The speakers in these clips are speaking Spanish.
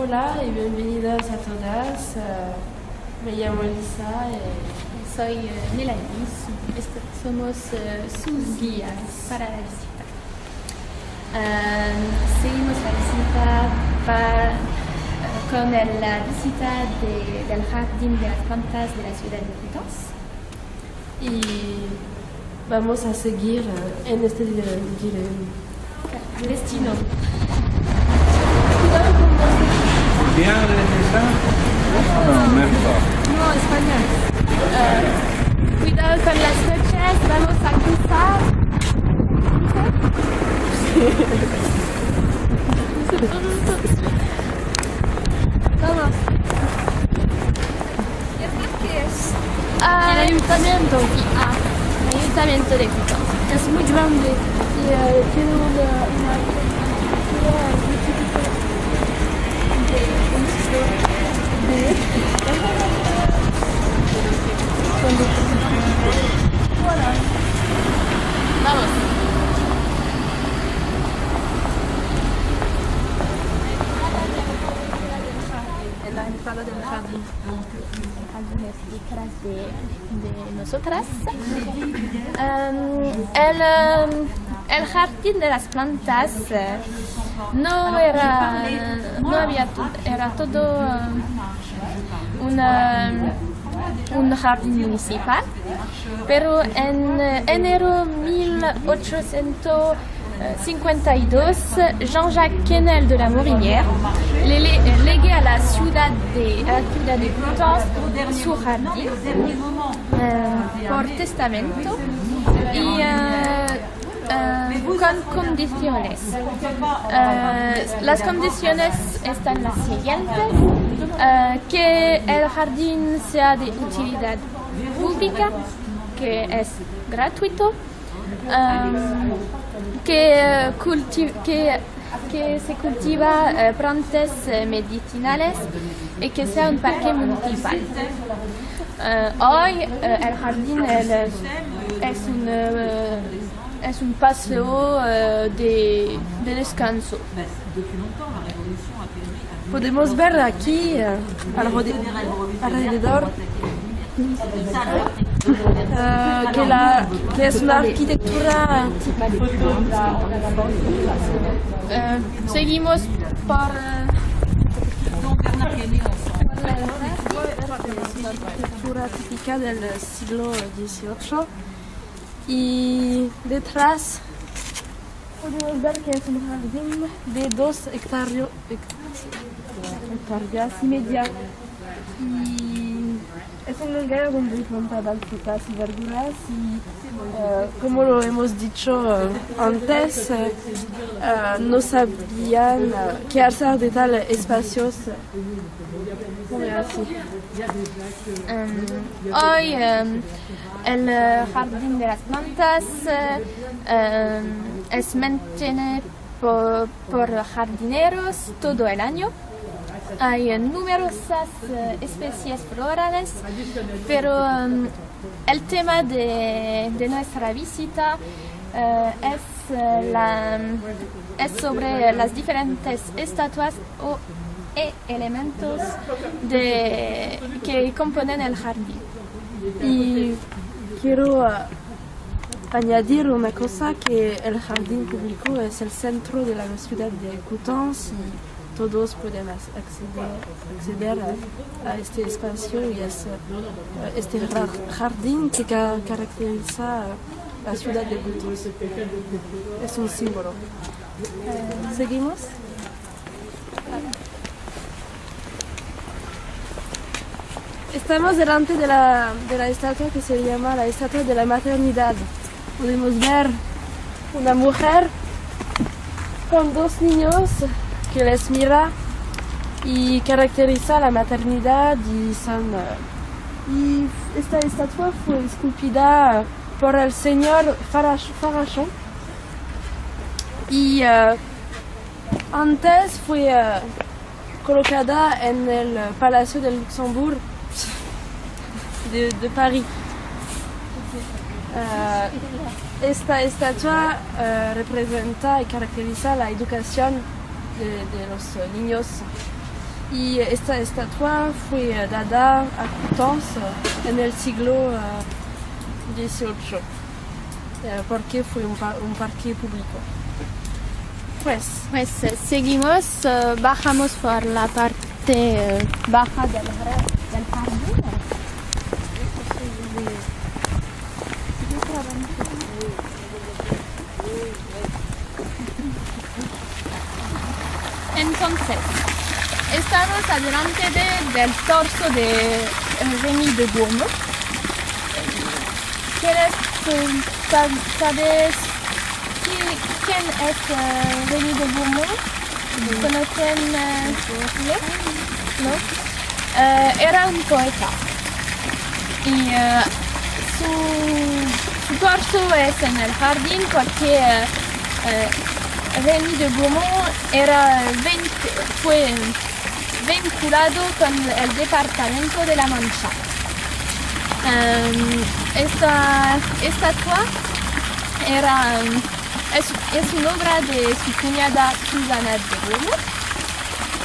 Hola y bienvenidas a todas. Me llamo Elisa y soy Melanie. Somos sus guías para la visita. Seguimos la visita con la visita del jardín de las plantas de la ciudad de Coutances. Y vamos a seguir en este destino. Bien, ça? Non, même pas. No, español. Cuidado con las coches, vamos a cruzar. Vamos. ¿Qué es? El ayuntamiento. El ayuntamiento de Coutances. Es muy grande y tiene una Voilà. Vamos. en la entrada del jardín. Algunas detrás de nosotras. El jardín de las plantas era todo un jardín municipal, pero en enero 1852, Jean-Jacques Quesnel de la Morinière légué a la ciudad de Coutances su jardín por testamento y con condiciones. Las condiciones están las siguientes: que el jardín sea de utilidad pública, que es gratuito, que se cultiva plantas medicinales y que sea un parque municipal. Hoy el jardín es un paseo de descanso. Podemos ver aquí alrededor que es una arquitectura seguimos por la arquitectura típica del siglo XVIII y detrás podemos ver que es un jardín de 2 hectáreas y media y es un lugar donde plantaban frutas y verduras y como lo hemos dicho antes, no sabían qué hacer de tal espacios como así. Hoy el jardín de las plantas es mantenido por jardineros todo el año. Hay numerosas especies florales, pero el tema de nuestra visita es sobre las diferentes estatuas e elementos que componen el jardín. Y quiero añadir una cosa, que el jardín público es el centro de la ciudad de Coutances y todos pueden acceder a este espacio y es este jardín que caracteriza la ciudad de Coutances. Es un símbolo. ¿Seguimos? Estamos delante de la estatua que se llama la estatua de la maternidad. Podemos ver una mujer con 2 niños que les mira y caracteriza la maternidad y esta estatua fue esculpida por el señor Farachon y antes fue colocada en el Palacio de Luxembourg de París. Esta estatua representa y caracteriza la educación de los niños Y esta estatua fue dada a Coutances en el siglo XVIII, porque fue un parque público. Pues seguimos, bajamos por la parte baja del jardín. Entonces, estamos adelante del torso de Rémy de Gourmont. ¿Sabes quién es Rémy de Gourmont? ¿Conocen? ¿No? Era un poeta. Y su torso es en el jardín porque Rémy de Gourmont fue vinculado con el departamento de la Mancha. Esta estatua es una obra de su cuñada Susana de Gourmont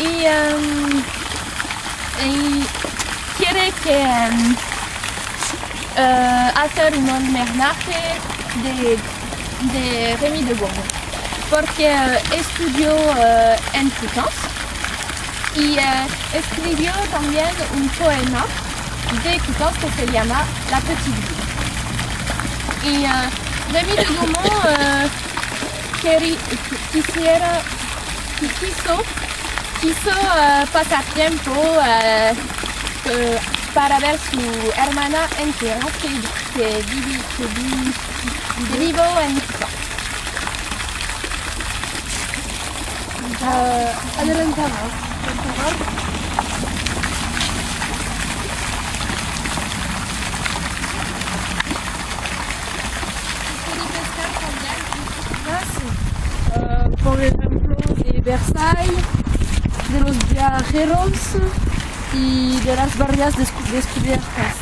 y quiere que hacer un homenaje de Rémy de Gourmont porque estudió en Coutances y escribió también un poema de Coutances que se llama La Petite Ville. Y Rémy de Gourmont quiso pasar tiempo para ver su hermana entera que vivió en Coutances. Adelantamos, por favor. Por ejemplo, de Versailles, de los viajeros y de las barrias descubiertas.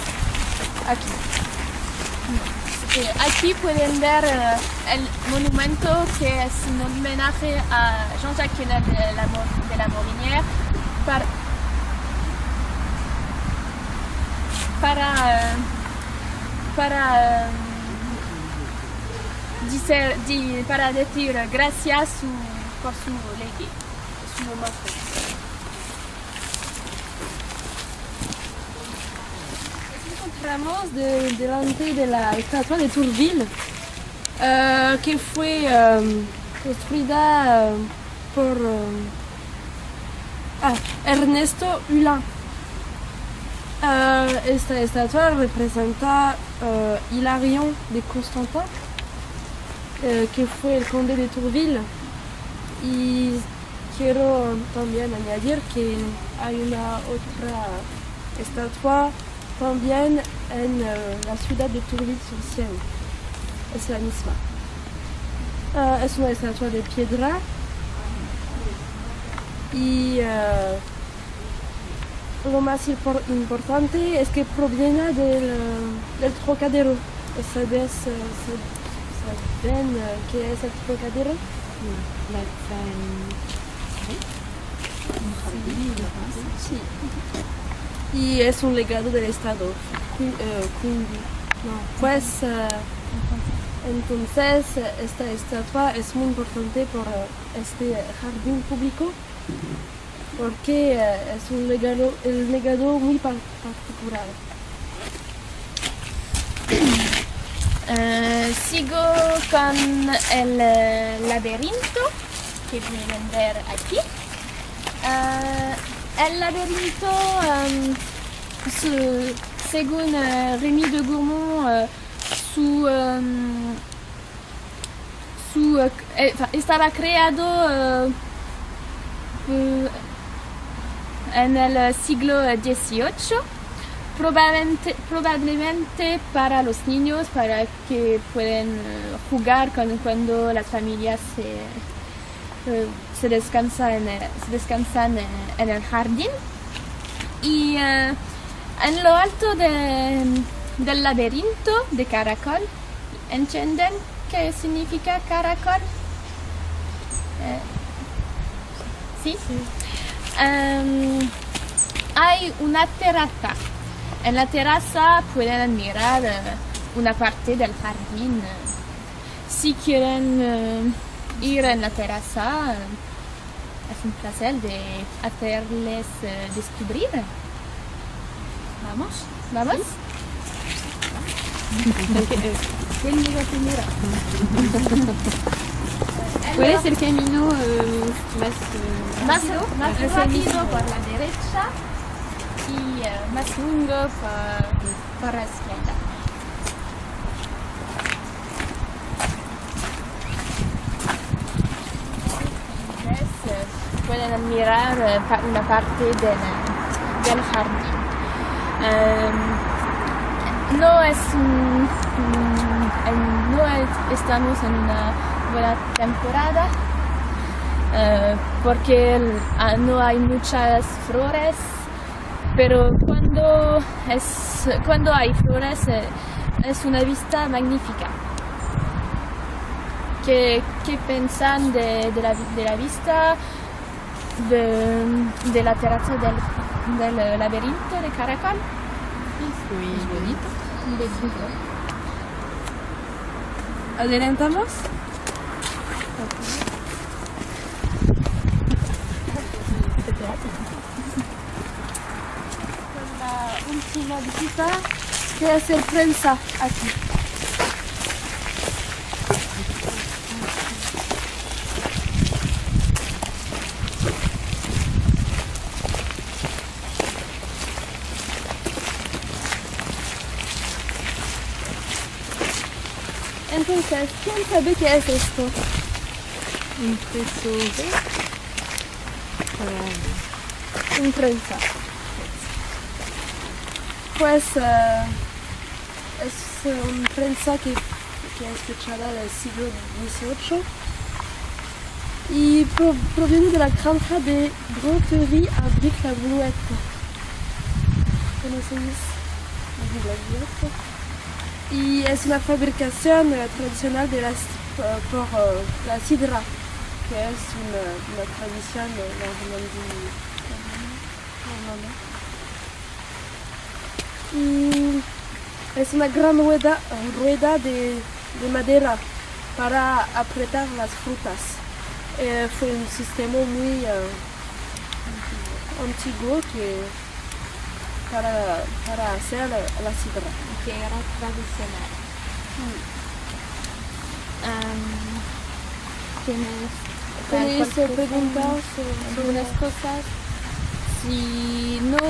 Aquí pueden ver el monumento que es un homenaje a Jean-Jacques Quenel de la Morinière para decir gracias por su legado, su muerte. Encontramos delante de la estatua de Tourville, que fue construida por Ernesto Hulin. Esta estatua representa Hilarion de Constantin, que fue el conde de Tourville. Y quiero también añadir que hay una otra estatua también en la ciudad de Tourville-sur-Sienne. Es la misma. Es una estatua de piedra y lo más importante es que proviene del Trocadero. ¿Saben qué es el Trocadero? Sí. Y es un legado del Estado. Pues entonces esta estatua es muy importante por este jardín público porque es un legado muy particular. Sigo con el laberinto que pueden ver aquí. El laberinto, según Rémy de Gourmont, estaba creado en el siglo XVIII, probablemente para los niños, para que puedan jugar cuando las familias se descansan en el jardín. Y en lo alto del laberinto de caracol, ¿entienden qué significa caracol? ¿Sí? Hay una terraza. En la terraza pueden admirar una parte del jardín. Si quieren ir en la terraza, es un placer de hacerles descubrir. ¿Vamos? ¿Vamos? ¿Quién mira primero? ¿Cuál es el camino Más rápido por la derecha y más largo por la izquierda. Entonces, pueden admirar una parte del jardín. No estamos en una buena temporada porque no hay muchas flores, pero cuando hay flores es una vista magnífica. ¿Qué piensan de la vista de la terraza del laberinto de Caracol? Es bonito. Un besito. ¿Adelantamos? La última visita que hacer prensa aquí. Entonces, ¿quién sabe qué es esto? Un preso Un prensa. Pues es un prensa que es fechada del siglo XVIII y proviene de la granja de Broterie à Bric-la-Blouette. ¿Conocéis la Y es una fabricación tradicional de por la sidra, que es una tradición de la Normandie. Y es una gran rueda de madera para apretar las frutas. Fue un sistema muy antiguo para hacer la sidra. Que era tradicional. ¿Tenéis preguntas sobre unas cosas? Si no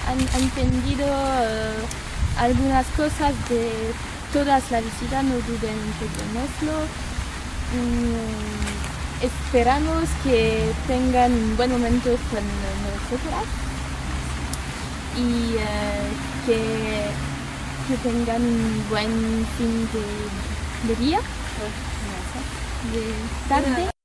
han entendido algunas cosas de todas las visitas, no duden en pedirnoslo. Esperamos que tengan un buen momento con nosotras y que tengan un buen fin de día, de tarde.